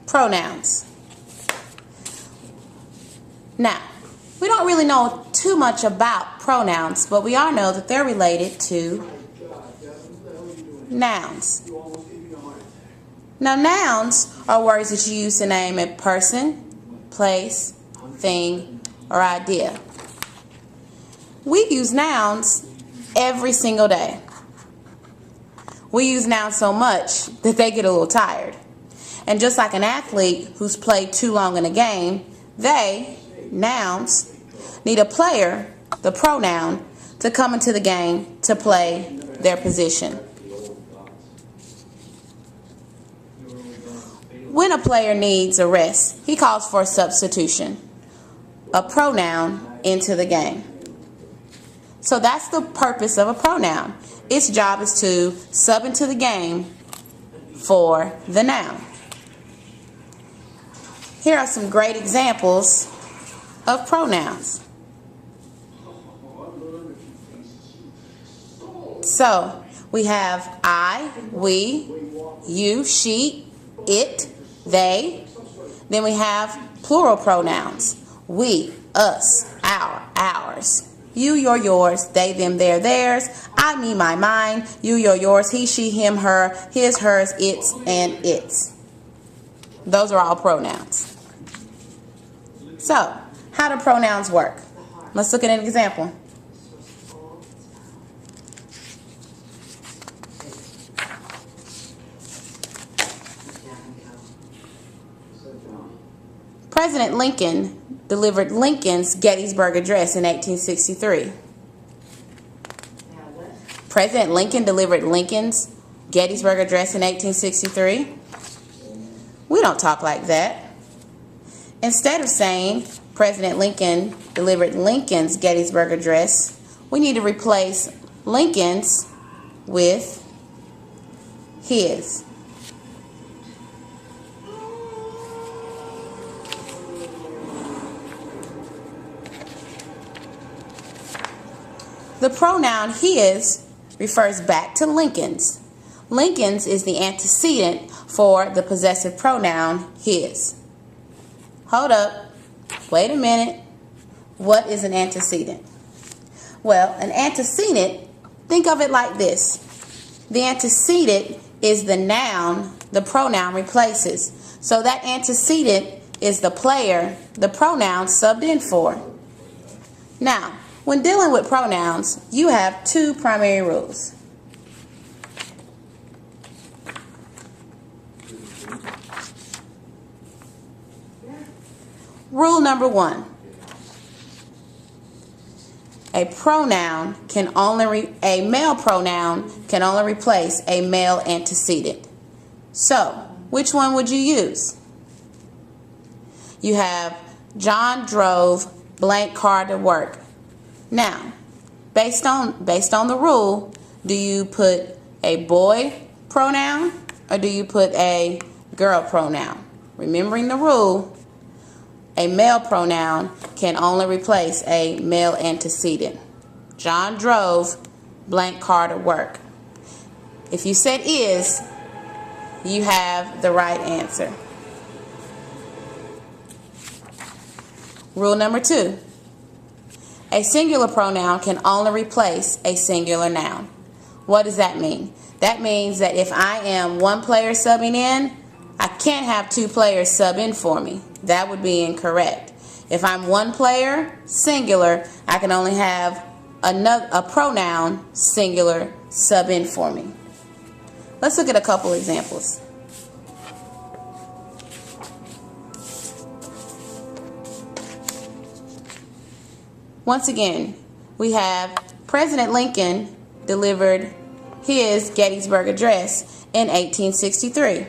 pronouns. Now, we don't really know too much about pronouns, but we all know that they're related to nouns. Now, nouns are words that you use to name a person, place, thing, or idea. We use nouns every single day. We use nouns so much that they get a little tired. And just like an athlete who's played too long in a game, they, nouns, need a player, the pronoun, to come into the game to play their position. When a player needs a rest, he calls for a substitution, a pronoun into the game. So that's the purpose of a pronoun. Its job is to sub into the game for the noun. Here are some great examples of pronouns. So we have I, we, you, she, it, they. Then we have plural pronouns. We, us, our, ours. You, your, yours. They, them, their, theirs. I, me, my, mine. You, your, yours. He, she, him, her. His, hers, its, and its. Those are all pronouns. So, how do pronouns work? Let's look at an example. President Lincoln delivered Lincoln's Gettysburg Address in 1863. President Lincoln delivered Lincoln's Gettysburg Address in 1863. We don't talk like that. Instead of saying President Lincoln delivered Lincoln's Gettysburg Address, we need to replace Lincoln's with his. The pronoun his refers back to Lincoln's. Lincoln's is the antecedent for the possessive pronoun his. Hold up. Wait a minute. What is an antecedent? Well, an antecedent, think of it like this. The antecedent is the noun the pronoun replaces. So that antecedent is the player the pronoun subbed in for. Now, when dealing with pronouns, you have two primary rules. Rule number one. A male pronoun can only replace a male antecedent. So, which one would you use? You have John drove blank car to work. Now, based on the rule, do you put a boy pronoun or do you put a girl pronoun? Remembering the rule, a male pronoun can only replace a male antecedent. John drove blank car to work. If you said is, you have the right answer. Rule number two. A singular pronoun can only replace a singular noun. What does that mean? That means that if I am one player subbing in, I can't have two players sub in for me. That would be incorrect. If I'm one player, singular, I can only have a pronoun, singular, sub in for me. Let's look at a couple examples. Once again, we have President Lincoln delivered his Gettysburg Address in 1863.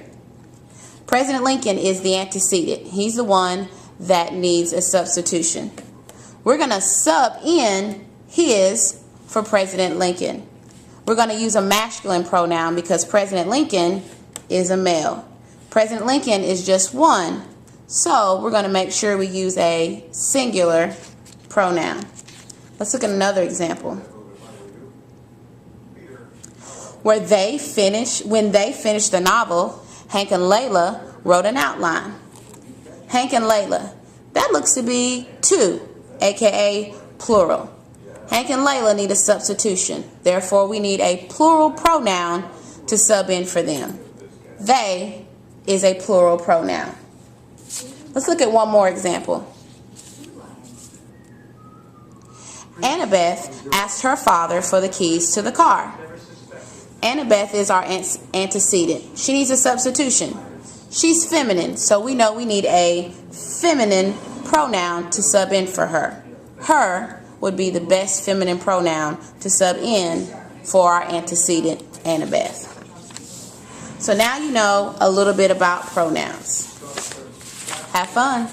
President Lincoln is the antecedent. He's the one that needs a substitution. We're going to sub in his for President Lincoln. We're going to use a masculine pronoun because President Lincoln is a male. President Lincoln is just one, so we're going to make sure we use a singular pronoun. Let's look at another example. When they finished the novel, Hank and Layla wrote an outline. Hank and Layla. That looks to be two, aka plural. Hank and Layla need a substitution. Therefore, we need a plural pronoun to sub in for them. They is a plural pronoun. Let's look at one more example. Annabeth asked her father for the keys to the car. Annabeth is our antecedent. She needs a substitution. She's feminine, so we know we need a feminine pronoun to sub in for her. Her would be the best feminine pronoun to sub in for our antecedent, Annabeth. So now you know a little bit about pronouns. Have fun.